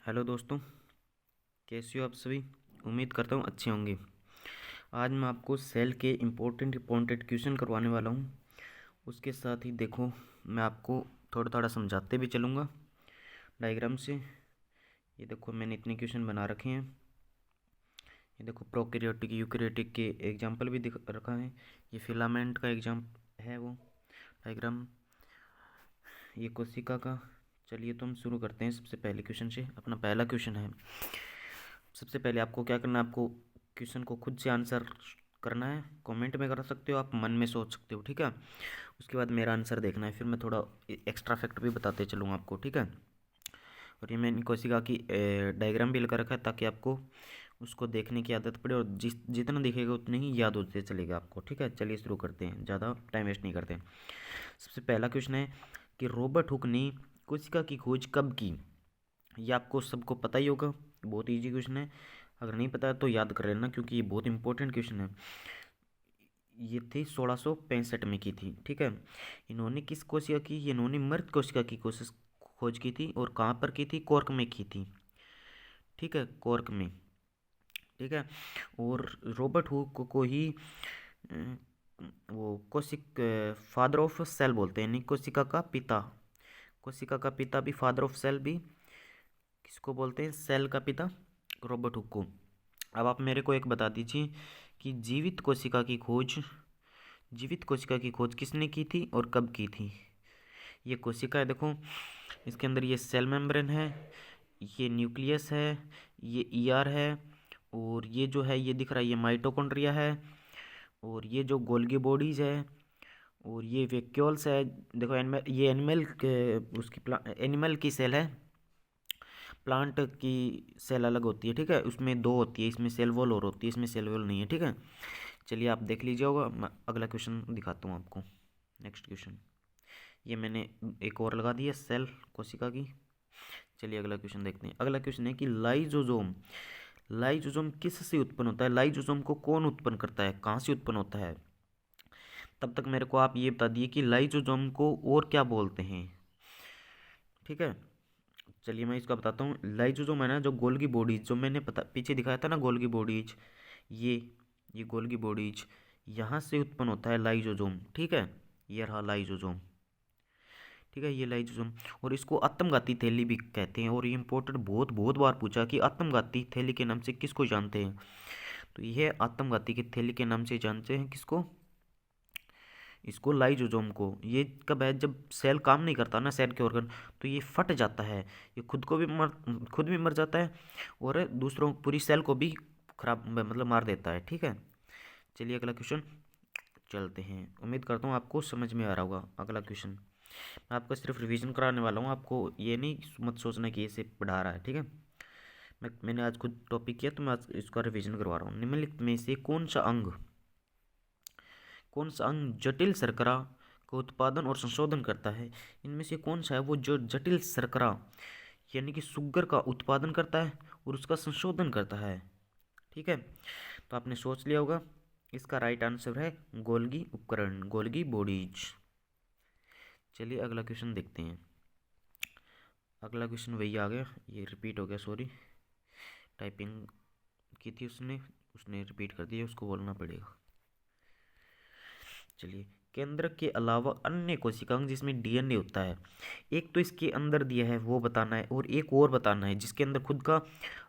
Hello दोस्तों, कैसे हो आप सभी। उम्मीद करता हूँ अच्छे होंगे। आज मैं आपको सेल के इम्पोर्टेंट क्वेश्चन करवाने वाला हूँ। उसके साथ ही देखो, मैं आपको थोड़ा थोड़ा समझाते भी चलूँगा डायग्राम से। ये देखो, मैंने इतने क्वेश्चन बना रखे हैं। ये देखो, प्रोकैरियोटिक यूकैरियोटिक के एग्जाम्पल भी दिख रखा है। ये फिलामेंट का एग्जाम है वो डायग्राम, ये कोशिका का। चलिए तो हम शुरू करते हैं सबसे पहले क्वेश्चन से। अपना पहला क्वेश्चन है, सबसे पहले आपको क्या करना है, आपको क्वेश्चन को खुद से आंसर करना है। कमेंट में कर सकते हो, आप मन में सोच सकते हो, ठीक है। उसके बाद मेरा आंसर देखना है, फिर मैं थोड़ा एक्स्ट्रा फैक्ट भी बताते चलूँगा आपको, ठीक है। और ये मैंने कोशिका की डायग्राम भी लगा रखा है ताकि आपको उसको देखने की आदत पड़े, और जितना दिखेगा उतने ही याद होते चलेगा आपको, ठीक है। चलिए शुरू करते हैं, ज़्यादा टाइम वेस्ट नहीं करते। सबसे पहला क्वेश्चन है कि रॉबर्ट हुक ने कोशिका की खोज कब की। ये आपको सबको पता ही होगा, बहुत ईजी क्वेश्चन है। अगर नहीं पता है तो याद कर लेना, क्योंकि ये बहुत इंपॉर्टेंट क्वेश्चन है। ये थी 1665 में की थी, ठीक है। इन्होंने किस कोशिका की, इन्होंने मृत कोशिका की खोज की थी, और कहाँ पर की थी, कॉर्क में की थी, ठीक है, कॉर्क में, ठीक है। और रॉबर्ट हुक को ही अ, वो फादर ऑफ सेल बोलते हैं, यानी कोशिका का पिता। कोशिका का पिता भी, फादर ऑफ सेल भी किसको बोलते हैं, सेल का पिता, रॉबर्ट हुक को। अब आप मेरे को एक बता दीजिए कि जीवित कोशिका की खोज किसने की थी और कब की थी। ये कोशिका है, देखो इसके अंदर ये सेल मेम्ब्रेन है, ये न्यूक्लियस है, ये ईआर है, और ये जो है ये दिख रहा है ये माइटोकॉन्ड्रिया है, और ये जो गोल्गी बॉडीज है, और ये वैक्यूल्स है। देखो एनिमल, ये एनिमल के उसकी एनिमल की सेल है, प्लांट की सेल अलग होती है, ठीक है। उसमें दो होती है, इसमें सेल वॉल और होती है, इसमें सेल वॉल नहीं है, ठीक है। चलिए आप देख लीजिए होगा, मैं अगला क्वेश्चन दिखाता हूँ आपको। नेक्स्ट क्वेश्चन, ये मैंने एक और लगा दिया सेल कोशिका की। चलिए अगला क्वेश्चन देखते हैं। अगला क्वेश्चन है कि लाइजोजोम, लाइजोजोम किस से उत्पन्न होता है, लाइजोजोम को कौन उत्पन्न करता है, कहाँ से उत्पन्न होता है। तब तक मेरे को आप ये बता दिए कि लाइजोजोम को और क्या बोलते हैं, ठीक है। चलिए मैं इसका बताता हूँ। लाइजोजोम है ना, जो गोल्गी बॉडीज जो मैंने पता पीछे दिखाया था ना, गोल्गी बॉडीज, ये ये गोल्गी बॉडीज, यहाँ से उत्पन्न होता है लाइजोजोम, ठीक है। ये रहा लाइजोजोम, ठीक है, ये लाइजोजोम। और इसको आत्मघाती थैली भी कहते हैं, और ये इंपॉर्टेंट बहुत बहुत बार पूछा कि आत्मघाती थैली के नाम से किसको जानते हैं। तो यह आत्मघाती की थैली के नाम से जानते हैं किसको, इसको लाइजोजोम को। ये कब है, जब सेल काम नहीं करता ना, सेल के ऑर्गन, तो ये फट जाता है, ये खुद भी मर जाता है, और दूसरों पूरी सेल को भी खराब मतलब मार देता है, ठीक है। चलिए अगला क्वेश्चन चलते हैं। उम्मीद करता हूँ आपको समझ में आ रहा होगा। अगला क्वेश्चन मैं आपको सिर्फ रिवीजन कराने वाला हूँ, आपको ये नहीं मत सोचना कि ये से पढ़ा रहा है, ठीक है। मैंने आज खुद टॉपिक किया तो मैं आज इसका रिवीजन करवा रहा हूँ। निम्नलिखित में से कौन सा अंग जटिल शर्करा का उत्पादन और संशोधन करता है। इनमें से कौन सा है वो जो जटिल शर्करा यानी कि शुगर का उत्पादन करता है और उसका संशोधन करता है, ठीक है। तो आपने सोच लिया होगा, इसका राइट आंसर है गोल्गी उपकरण, गोल्गी बॉडीज। चलिए अगला क्वेश्चन देखते हैं। अगला क्वेश्चन वही आ गया, ये रिपीट हो गया, सॉरी, टाइपिंग की थी उसने उसने रिपीट कर दिया, उसको बोलना पड़ेगा। चलिए, केंद्र के अलावा अन्य कोशिकांग जिसमें डीएनए होता है, एक तो इसके अंदर दिया है वो बताना है, और एक और बताना है जिसके अंदर खुद का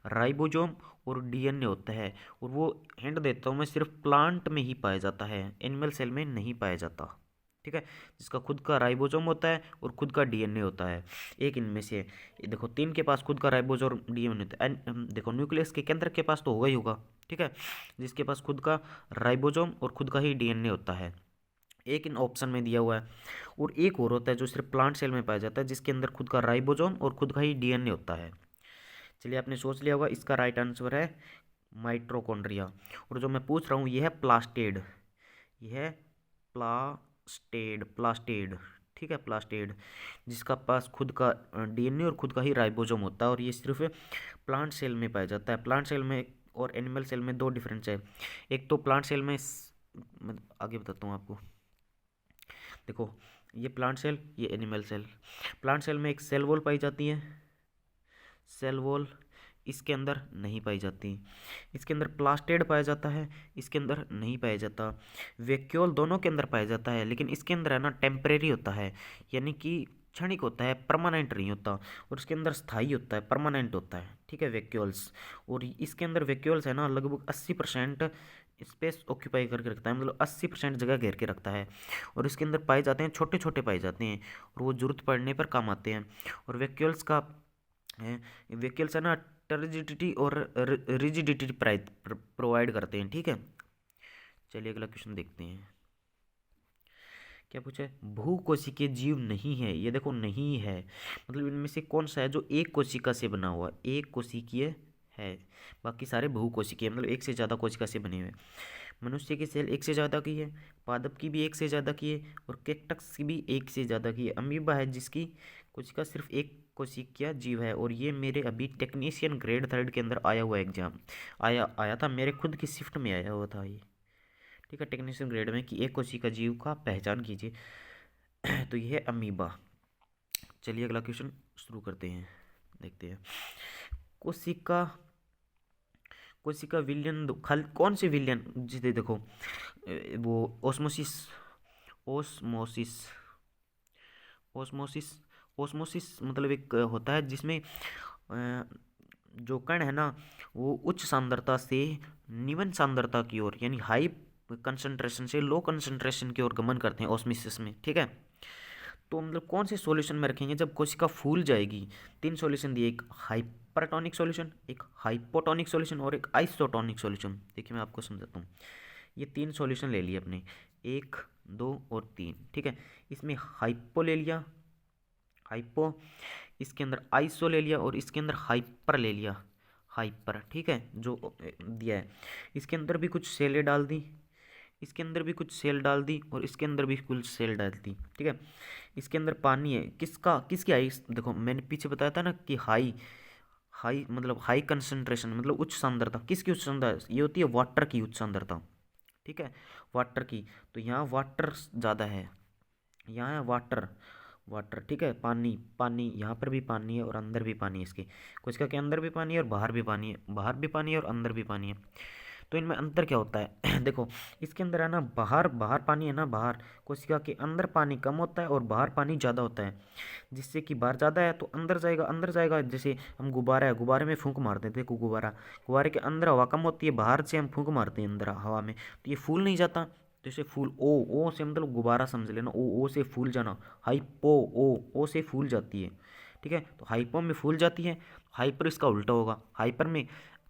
राइबोसोम और डीएनए होता है। और वो हिंट देता हूँ मैं, सिर्फ प्लांट में ही पाया जाता है, एनिमल सेल में नहीं पाया जाता, ठीक है। जिसका खुद का राइबोसोम होता है और खुद का डीएनए होता है, एक इनमें से। देखो तीन के पास खुद का राइबोसोम और डीएनए होता है। देखो न्यूक्लियस के केंद्र के पास तो होगा ही होगा, ठीक है, जिसके पास खुद का राइबोसोम और खुद का ही डीएनए होता है, एक इन ऑप्शन में दिया हुआ है। और एक और होता है जो सिर्फ प्लांट सेल में पाया जाता है, जिसके अंदर खुद का राइबोसोम और खुद का ही डीएनए होता है। चलिए आपने सोच लिया होगा, इसका राइट आंसर है माइटोकॉन्ड्रिया। और जो मैं पूछ रहा हूँ ये है प्लास्टेड, ये है प्लास्टेड, ठीक है, प्लास्टेड, जिसका पास खुद का डीएनए और खुद का ही राइबोसोम होता है, और ये सिर्फ प्लांट सेल में पाया जाता है। प्लांट सेल में और एनिमल सेल में दो डिफरेंस है। एक तो प्लांट सेल में मैं आगे बताता हूँ आपको। देखो, ये प्लांट सेल, ये एनिमल सेल। प्लांट सेल में एक सेल वॉल पाई जाती है, सेल वॉल इसके अंदर नहीं पाई जाती। इसके अंदर प्लास्टेड पाया जाता है, इसके अंदर नहीं पाया जाता। वैक्यूल दोनों के अंदर पाया जाता है, लेकिन इसके अंदर है ना टेम्परेरी होता है, यानी कि क्षणिक होता है, परमानेंट नहीं होता। और इसके अंदर स्थायी होता है, परमानेंट होता है, ठीक है, वैक्यूल्स। और इसके अंदर वैक्यूल्स है ना लगभग 80% स्पेस ऑक्यूपाई करके रखता है, मतलब 80% जगह घेर के रखता है। और इसके अंदर पाए जाते हैं, छोटे छोटे पाए जाते हैं, और वो जरूरत पड़ने पर काम आते हैं। और वैक्यूल्स का वैक्यूल्स है ना टर्जिडिटी और रिजिडिटी प्रोवाइड करते हैं, ठीक है। चलिए अगला क्वेश्चन देखते हैं। क्या पूछा है? बहुकोशिकीय जीव नहीं है, ये देखो नहीं है, मतलब इनमें से कौन सा है जो एक कोशिका से बना हुआ? एक कोशिकीय है, बाकी सारे बहुकोशिकीय, मतलब एक से ज़्यादा कोशिका से बने हुए। मनुष्य की सेल एक से ज़्यादा की है, पादप की भी एक से ज़्यादा की है, और कैक्टस की भी एक से ज़्यादा की है। अमीबा है जिसकी कोशिका सिर्फ एक कोशिकीय जीव है। और ये मेरे अभी टेक्नीशियन ग्रेड 3 के अंदर आया हुआ एग्जाम आया था, मेरे खुद की शिफ्ट में आया हुआ था ये, ठीक है, टेक्नीशियन ग्रेड में, कि एक कोशिका जीव का पहचान कीजिए। तो ये है अमीबा। चलिए अगला क्वेश्चन शुरू करते हैं, देखते हैं। कोशिका कोशिका विलयन खाली कौन से विलयन? जिसे देखो वो ओस्मोसिस ओस्मोसिस ओस्मोसिस ओस्मोसिस मतलब एक होता है जिसमें जो कण है ना वो उच्च सांद्रता से निम्न सांद्रता की ओर, यानी हाई कंसंट्रेशन से लो कंसंट्रेशन की ओर गमन करते हैं ऑस्मोसिस में, ठीक है। तो मतलब कौन से सॉल्यूशन में रखेंगे जब कोशिका फूल जाएगी? 3 सॉल्यूशन दिए, एक हाइपरटोनिक सॉल्यूशन, एक हाइपोटोनिक सॉल्यूशन और एक आइसोटोनिक सॉल्यूशन। देखिए मैं आपको समझाता हूँ। ये 3 सॉल्यूशन ले लिए अपने, 1, 2 और 3, ठीक है। इसमें हाइपो ले लिया, हाइपो, इसके अंदर आइसो ले लिया, और इसके अंदर हाइपर ले लिया, हाइपर, ठीक है, जो दिया है। इसके अंदर भी कुछ सेलें डाल दी, इसके अंदर भी कुछ सेल डाल दी, और इसके अंदर भी कुछ सेल डाल दी, ठीक है। इसके अंदर पानी है, किसकी हाई? देखो मैंने पीछे बताया था ना कि हाई हाई मतलब हाई कंसंट्रेशन, मतलब उच्च सांद्रता। किसकी उच्च सांद्रता? ये होती है वाटर की उच्च सांद्रता, ठीक है, वाटर की। तो यहाँ वाटर ज़्यादा है, यहाँ है वाटर, वाटर, ठीक है, पानी, पानी, यहाँ पर भी पानी है और अंदर भी पानी है। इसके कोशिका के अंदर भी पानी है और बाहर भी पानी है, बाहर भी पानी है और अंदर भी पानी है। तो इनमें अंतर क्या होता है? देखो इसके अंदर है ना बाहर बाहर पानी है ना, बाहर कोशिका के अंदर पानी कम होता है और बाहर पानी ज़्यादा होता है। जिससे कि बाहर ज़्यादा है तो अंदर जाएगा, अंदर जाएगा। जैसे हम गुब्बारा है, गुब्बारे में फूंक मारते हैं, देखो गुब्बारा, गुब्बारे के अंदर हवा कम होती है, बाहर से हम फूंक मारते हैं अंदर हवा में, तो ये फूल नहीं जाता। तो इसे फूल, ओ से मतलब गुब्बारा समझ लेना, ओ से फूल जाना, हाइपो, ओ से फूल जाती है, ठीक है। तो हाइपो में फूल जाती है, हाइपर इसका उल्टा होगा, हाइपर में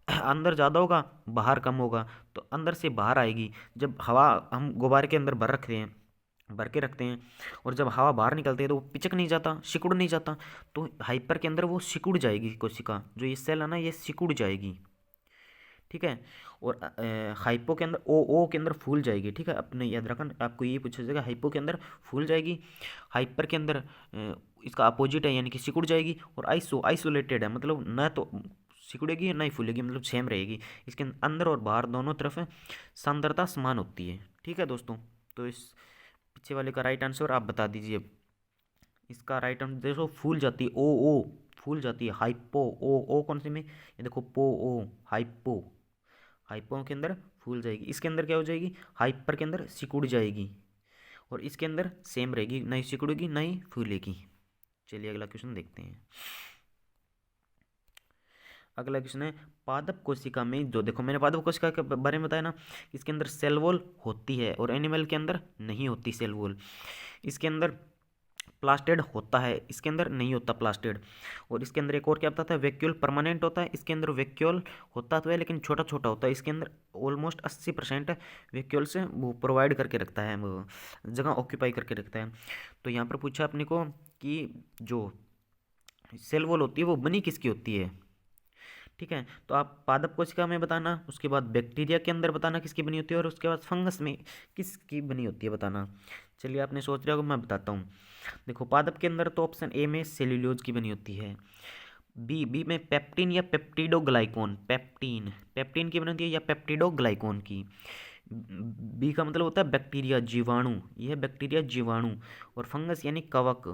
अंदर ज़्यादा होगा, बाहर कम होगा, तो अंदर से बाहर आएगी। जब हवा हम गुब्बारे के अंदर भर के रखते हैं, और जब हवा बाहर निकलती है तो वो पिचक नहीं जाता, सिकुड़ नहीं जाता। तो हाइपर के अंदर वो सिकुड़ जाएगी कोशिका, जो ये सेल है ना ये सिकुड़ जाएगी, ठीक है। और हाइपो के अंदर ओ के अंदर फूल जाएगी, ठीक है। अपने याद रखना, आपको ये पूछा जाएगा, हाइपो के अंदर फूल जाएगी, हाइपर के अंदर इसका अपोजिट है, यानी कि सिकुड़ जाएगी। और आइसोलेटेड है, मतलब न तो सिकुड़ेगी ना ही फूलेगी, मतलब सेम रहेगी। इसके अंदर और बाहर दोनों तरफ सांद्रता समान होती है, ठीक है दोस्तों। तो इस पीछे वाले का राइट आंसर आप बता दीजिए। इसका राइट आंसर देखो, फूल जाती है, ओ फूल जाती है, हाइपो, ओ कौन से में? ये देखो पो ओ, हाइपो, हाइपो के अंदर फूल जाएगी, इसके अंदर क्या हो जाएगी? हाइपर के अंदर सिकुड़ जाएगी, और इसके अंदर सेम रहेगी, ना ही सिकुड़ेगी ना ही फूलेगी। चलिए अगला क्वेश्चन देखते हैं। अगला क्वेश्चन है, पादप कोशिका में, जो देखो मैंने पादप कोशिका के बारे में बताया ना, इसके अंदर सेल वॉल होती है और एनिमल के अंदर नहीं होती सेल वॉल। इसके अंदर प्लास्टेड होता है, इसके अंदर नहीं होता प्लास्टेड। और इसके अंदर एक और क्या बताता है? वैक्यूल परमानेंट होता है, इसके अंदर वैक्यूल होता तो है लेकिन छोटा छोटा होता है। इसके अंदर ऑलमोस्ट 80% वैक्यूल से वो प्रोवाइड करके रखता है, वो जगह ऑक्यूपाई करके रखता है। तो यहाँ पर पूछा अपने को कि जो सेल वॉल होती है वो बनी किसकी होती है, ठीक है। तो आप पादप कोशिका में बताना, उसके बाद बैक्टीरिया के अंदर बताना किसकी बनी होती है, और उसके बाद फंगस में किसकी बनी होती है बताना। चलिए आपने सोच रहे हो, मैं बताता हूँ। देखो पादप के अंदर तो ऑप्शन ए में सेल्यूलोज की बनी होती है, बी में पेप्टिन या पेप्टिडोग्लाइकोन, पेप्टिन की बनी होती है या पेप्टिडोग्लाइकोन की। बी का मतलब होता है बैक्टीरिया, जीवाणु, यह बैक्टीरिया जीवाणु। और फंगस यानी कवक,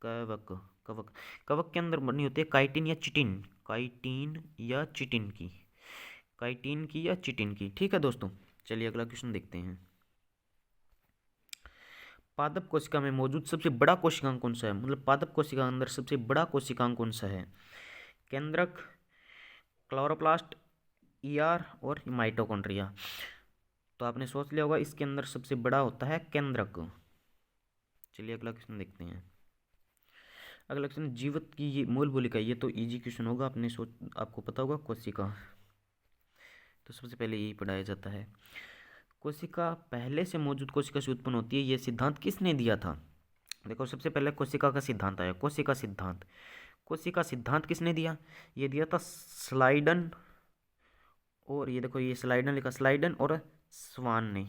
कवक कवक। कवक के अंदर बनी होती है काइटिन या चिटिन, काइटिन या चिटिन की, काइटिन की या चिटिन की। ठीक है दोस्तों, चलिए अगला क्वेश्चन देखते हैं। पादप कोशिका में मौजूद सबसे बड़ा कोशिकांग कौन सा है, मतलब पादप कोशिका अंदर सबसे बड़ा कोशिकांग कौन सा है? केंद्रक, क्लोरोप्लास्ट, ईआर और माइटोकॉन्ड्रिया। तो आपने सोच लिया होगा इसके अंदर सबसे बड़ा होता है केंद्रक। चलिए अगला क्वेश्चन देखते हैं। अगला क्वेश्चन, जीवित की ये मूल भूमिका, ये तो इजी क्वेश्चन होगा, आपको पता होगा कोशिका, तो सबसे पहले यही पढ़ाया जाता है। कोशिका पहले से मौजूद कोशिका से उत्पन्न होती है, ये सिद्धांत किसने दिया था? देखो सबसे पहले कोशिका का सिद्धांत आया, कोशिका सिद्धांत। कोशिका सिद्धांत किसने दिया? ये दिया था स्लाइडन, और ये देखो ये स्लाइडन लिखा, स्लाइडन और स्वान ने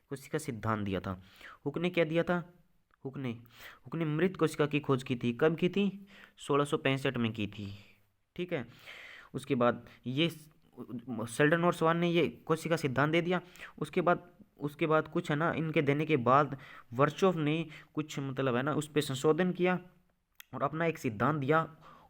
कोशिका सिद्धांत दिया था। हुक ने क्या दिया था? हुक ने मृत कोशिका की खोज की थी। कब की थी? 1665 में की थी। ठीक है, उसके बाद ये शेल्डन और स्वान ने ये कोशिका सिद्धांत दे दिया। उसके बाद कुछ है ना, इनके देने के बाद वर्चोव ने कुछ मतलब है ना उस पर संशोधन किया और अपना एक सिद्धांत दिया,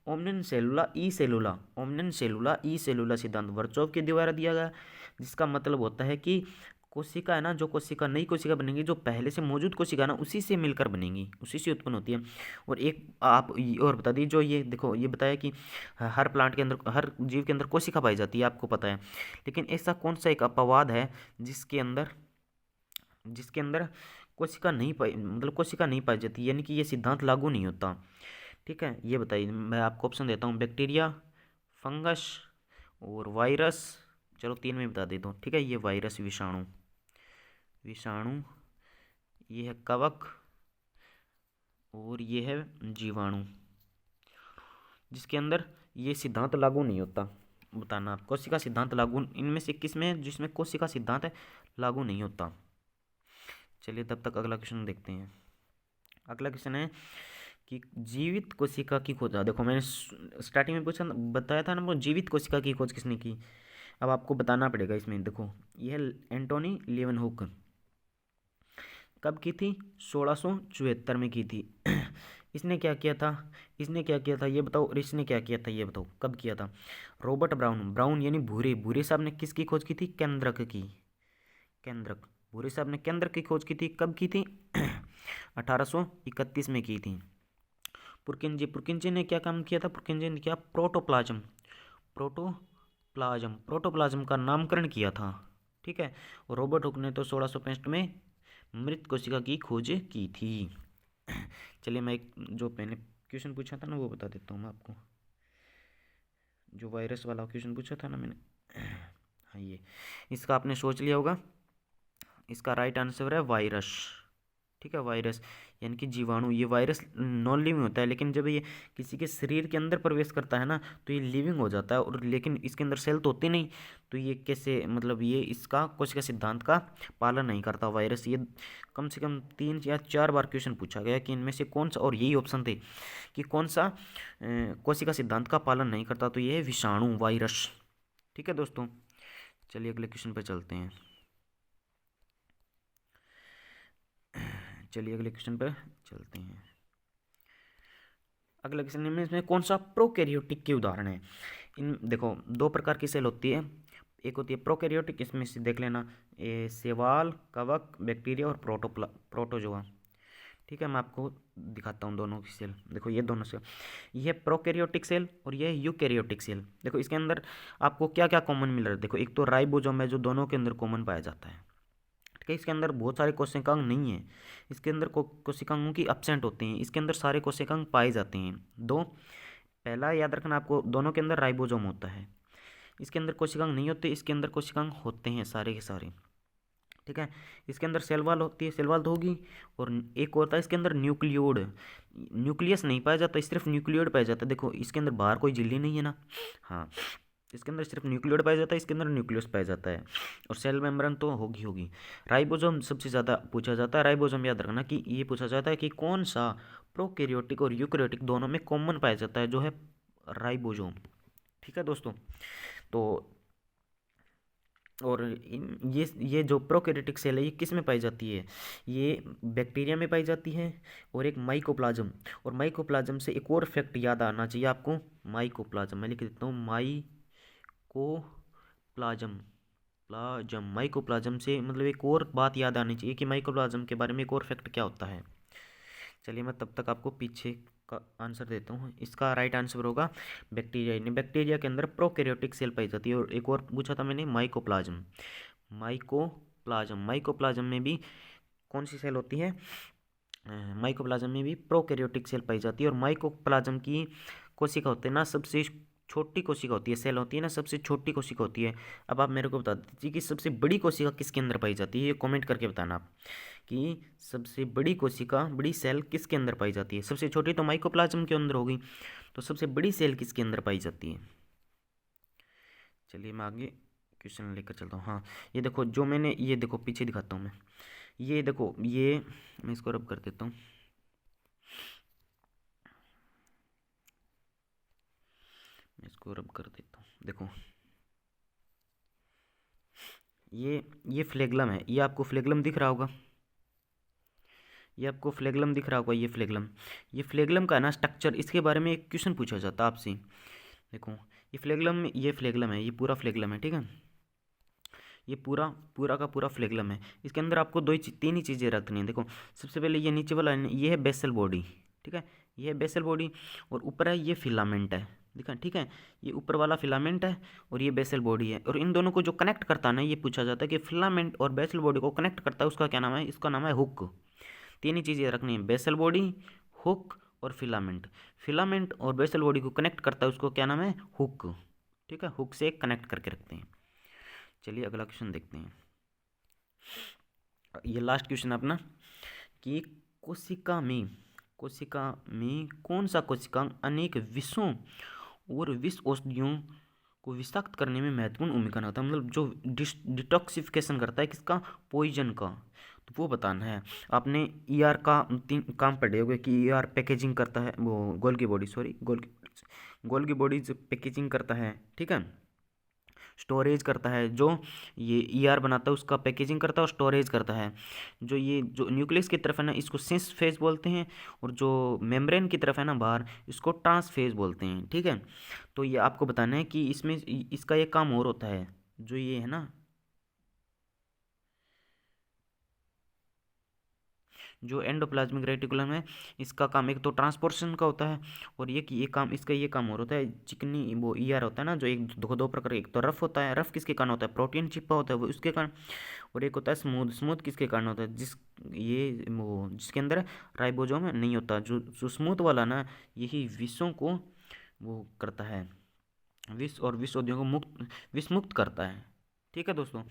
ओमनिन सेलुला ई सेलुला, ओमनिन सेलुला ई सेलुला सिद्धांत वर्चोव के द्वारा दिया गया, जिसका मतलब होता है कि कोशिका है ना, जो कोशिका नई कोशिका बनेगी, जो पहले से मौजूद कोशिका ना उसी से मिलकर बनेगी, उसी से उत्पन्न होती है। और एक आप और बता दी, जो ये देखो ये बताया कि हर प्लांट के अंदर, हर जीव के अंदर कोशिका पाई जाती है, आपको पता है, लेकिन ऐसा कौन सा एक अपवाद है जिसके अंदर कोशिका नहीं पाई, मतलब कोशिका नहीं पाई जाती, यानी कि ये सिद्धांत लागू नहीं होता। ठीक है, ये बताइए, मैं आपको ऑप्शन देता हूँ, बैक्टीरिया, फंगस और वायरस। चलो 3 में बता देता हूँ। ठीक है, ये वायरस, विषाणु, ये है कवक और ये है जीवाणु, जिसके अंदर ये सिद्धांत लागू नहीं होता। बताना आप, कोशिका सिद्धांत लागू इनमें से किस में है जिसमें कोशिका सिद्धांत है लागू नहीं होता। चलिए तब तक अगला क्वेश्चन देखते हैं। अगला क्वेश्चन है कि जीवित कोशिका की खोज, देखो मैंने स्टार्टिंग में बताया था ना, जीवित कोशिका की खोज किसने की, अब आपको बताना पड़ेगा इसमें। देखो यह एंटोनी लेवनहुक, कब की थी? 1674 में की थी। इसने क्या किया था ये बताओ, और इसने क्या किया था ये बताओ, कब किया था? रॉबर्ट ब्राउन यानी भूरे साहब ने किसकी खोज की थी? केंद्रक की, भूरे साहब ने केंद्रक की खोज की थी। कब की थी? 1831 में की थी। पुरकिंजे ने क्या काम किया था? पुरकिंजे ने क्या? प्रोटोप्लाज्म का नामकरण किया था। ठीक है, और रॉबर्ट हुक ने तो 1665 में मृत कोशिका की खोज की थी। चलिए मैं एक जो मैंने क्वेश्चन पूछा था ना वो बता देता हूँ मैं आपको, जो वायरस वाला क्वेश्चन पूछा था ना मैंने, हाँ ये, इसका आपने सोच लिया होगा, इसका राइट आंसर है वायरस। ठीक है, वायरस यानी कि जीवाणु। ये वायरस नॉन लिविंग होता है, लेकिन जब ये किसी के शरीर के अंदर प्रवेश करता है ना तो ये लिविंग हो जाता है, और लेकिन इसके अंदर सेल तो होते नहीं, तो ये कैसे, मतलब ये इसका कोशिका सिद्धांत का पालन नहीं करता वायरस। ये कम से कम 3 या 4 बार क्वेश्चन पूछा गया कि इनमें से कौन सा, और यही ऑप्शन थे कि कौन सा कोशिका सिद्धांत का पालन नहीं करता, तो ये है विषाणु, वायरस। ठीक है दोस्तों, चलिए अगले क्वेश्चन पर चलते हैं। अगला क्वेश्चन में इसमें कौन सा प्रोकैरियोटिक के उदाहरण है? इन देखो 2 प्रकार की सेल होती है, एक होती है प्रोकैरियोटिक, इसमें से देख लेना, ये शैवाल, कवक, बैक्टीरिया और प्रोटोजोआ। ठीक है, मैं आपको दिखाता हूँ दोनों की सेल। देखो ये दोनों सेल, ये है प्रोकैरियोटिक सेल और ये है यूकैरियोटिक सेल। देखो इसके अंदर आपको क्या क्या कॉमन मिल रहा है? देखो एक तो राइबोसोम है जो दोनों के अंदर कॉमन पाया जाता है। ठीक है, इसके अंदर बहुत सारे कोशिकांग नहीं है, इसके अंदर कोशिकांगों की एब्सेंट होते हैं, इसके अंदर सारे कोशिकांग पाए जाते हैं। पहला याद रखना आपको, दोनों के अंदर राइबोसोम होता है, इसके अंदर कोशिकांग नहीं होते, इसके अंदर कोशिकांग होते हैं सारे के सारे। ठीक है, इसके अंदर सेल वॉल होती है, सेल वॉल तो होगी, और एक होता है इसके अंदर न्यूक्लियस नहीं पाया जाता, सिर्फ न्यूक्लियोड पाया जाता है। देखो इसके अंदर बाहर कोई झिल्ली नहीं है ना, हाँ, इसके अंदर सिर्फ न्यूक्लियोड पाया जाता है, इसके अंदर न्यूक्लियस पाया जाता है, और सेल मेम्ब्रेन तो होगी। राइबोसोम सबसे ज़्यादा पूछा जाता है, राइबोसोम याद रखना कि ये पूछा जाता है कि कौन सा प्रोकैरियोटिक और यूकैरियोटिक दोनों में कॉमन पाया जाता है, जो है राइबोसोम। ठीक है दोस्तों, तो और ये जो प्रोकैरियोटिक सेल है ये किस में पाई जाती है? ये बैक्टीरिया में पाई जाती है और एक माइकोप्लाज्म। और माइकोप्लाज्म से एक और फैक्ट याद आना चाहिए आपको। माइकोप्लाज्म मैं लिख देता हूँ, माइकोप्लाज्म। माइकोप्लाज्म से मतलब एक और बात याद आनी चाहिए कि माइकोप्लाज्म के बारे में एक और फैक्ट क्या होता है। चलिए मैं तब तक आपको पीछे का आंसर देता हूँ। इसका राइट आंसर होगा बैक्टीरिया। बैक्टीरिया के अंदर प्रोकैरियोटिक सेल पाई जाती है। और एक और पूछा था मैंने, माइकोप्लाज्म। माइकोप्लाज्म में भी कौन सी सेल होती है? माइकोप्लाज्म में भी प्रोकैरियोटिक सेल पाई जाती है। और माइकोप्लाज्म की कोशिका होते हैं ना, सबसे छोटी कोशिका होती है, सेल होती है ना, सबसे छोटी कोशिका होती है। अब आप मेरे को बता दीजिए कि सबसे बड़ी कोशिका किसके अंदर पाई जाती है, ये कमेंट करके बताना आप कि सबसे बड़ी कोशिका, बड़ी सेल किसके अंदर पाई जाती है। सबसे छोटी तो माइकोप्लाज्म के अंदर होगी, तो सबसे बड़ी सेल किसके अंदर पाई जाती है? चलिए मैं आगे क्वेश्चन लेकर चलता हूँ। हाँ, ये देखो जो मैंने, ये देखो पीछे दिखाता हूँ मैं, ये देखो, ये मैं इसको रब कर देता हूँ। मैं इसको रब कर देता हूँ। देखो ये फ्लेगलम है, ये आपको फ्लेगलम दिख रहा होगा, ये आपको फ्लेगलम दिख रहा होगा, ये फ्लेगलम का ना स्ट्रक्चर, इसके बारे में एक क्वेश्चन पूछा जाता है आपसे। देखो ये फ्लेगलम है, ये पूरा फ्लेगलम है, ठीक है, ये पूरा पूरा का पूरा फ्लेगलम है। इसके अंदर आपको तीन ही चीज़ें रखनी है। देखो सबसे पहले ये नीचे वाला ये है बेसल बॉडी, ठीक है, ये है बेसल बॉडी, और ऊपर है ये फिलामेंट है, देखा, ठीक है, ये ऊपर वाला फिलामेंट है और ये बेसल बॉडी है। और इन दोनों को जो कनेक्ट करता है ना, ये पूछा जाता है कि फिलामेंट और बेसल बॉडी को कनेक्ट करता है, उसका क्या नाम है? इसका नाम है हुक। तीन ही चीज़ें रखनी है, बेसल बॉडी, हुक और फिलामेंट। फिलामेंट और बेसल बॉडी को कनेक्ट करता है, उसको क्या नाम है? हुक, ठीक है, हुक से कनेक्ट करके रखते हैं। चलिए अगला क्वेश्चन देखते हैं। ये लास्ट क्वेश्चन अपना कि कोशिका में कौन सा कोशिकांग अनेक विषों और विष औषधियों को विषाक्त करने में महत्वपूर्ण भूमिका निभाता है, मतलब जो डिटॉक्सिफिकेशन करता है किसका? पॉइजन का, तो वो बताना है। आपने ईआर का तीन काम पढ़े होंगे कि ईआर पैकेजिंग करता है, वो गोल्गी बॉडी जो पैकेजिंग करता है, ठीक है, स्टोरेज करता है, जो ये ईआर बनाता है उसका पैकेजिंग करता है और स्टोरेज करता है। जो न्यूक्लियस की तरफ है ना, इसको सिस फेज बोलते हैं, और जो मेम्ब्रेन की तरफ है ना बाहर, इसको ट्रांसफेज बोलते हैं, ठीक है। तो ये आपको बताना है कि इसमें इसका एक काम और होता है, जो ये है ना, जो एंडोप्लाज्मिक रेटिकुलम है, इसका काम एक तो ट्रांसपोर्टेशन का होता है, और इसका ये काम और होता है, चिकनी वो ईआर होता है ना, जो एक दो प्रकार, एक तो रफ होता है, रफ किसके कारण होता है? प्रोटीन चिपा होता है वो, उसके कारण। और एक होता है स्मूथ किसके कारण होता है? जिसके अंदर राइबोसोम नहीं होता, जो स्मूथ वाला ना, यही विषों को वो करता है, विष और विषोधियों को विष मुक्त करता है, ठीक है दोस्तों।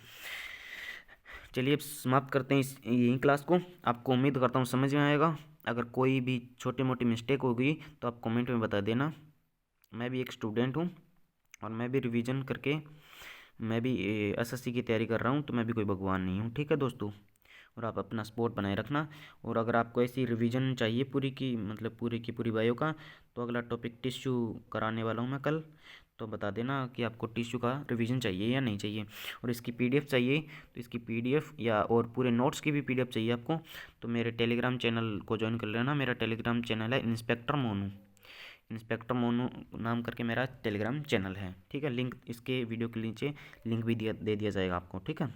चलिए अब समाप्त करते हैं यही क्लास को। आपको उम्मीद करता हूँ समझ में आएगा। अगर कोई भी छोटी मोटी मिस्टेक हो गई तो आप कमेंट में बता देना। मैं भी एक स्टूडेंट हूँ और मैं भी रिवीजन करके मैं भी एसएससी की तैयारी कर रहा हूँ, तो मैं भी कोई भगवान नहीं हूँ, ठीक है दोस्तों। और आप अपना सपोर्ट बनाए रखना। और अगर आपको ऐसी रिवीजन चाहिए पूरी की, मतलब पूरी की पूरी बायो का, तो अगला टॉपिक टिश्यू कराने वाला हूँ मैं कल, तो बता देना कि आपको टिश्यू का रिवीजन चाहिए या नहीं चाहिए। और इसकी पीडीएफ चाहिए तो इसकी पीडीएफ या और पूरे नोट्स की भी पीडीएफ चाहिए आपको, तो मेरे टेलीग्राम चैनल को ज्वाइन कर लेना। मेरा टेलीग्राम चैनल है इंस्पेक्टर मोनू नाम करके मेरा टेलीग्राम चैनल है, ठीक है। लिंक इसके वीडियो के नीचे लिंक भी दे दिया जाएगा आपको, ठीक है।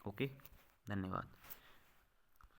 ओके, धन्यवाद।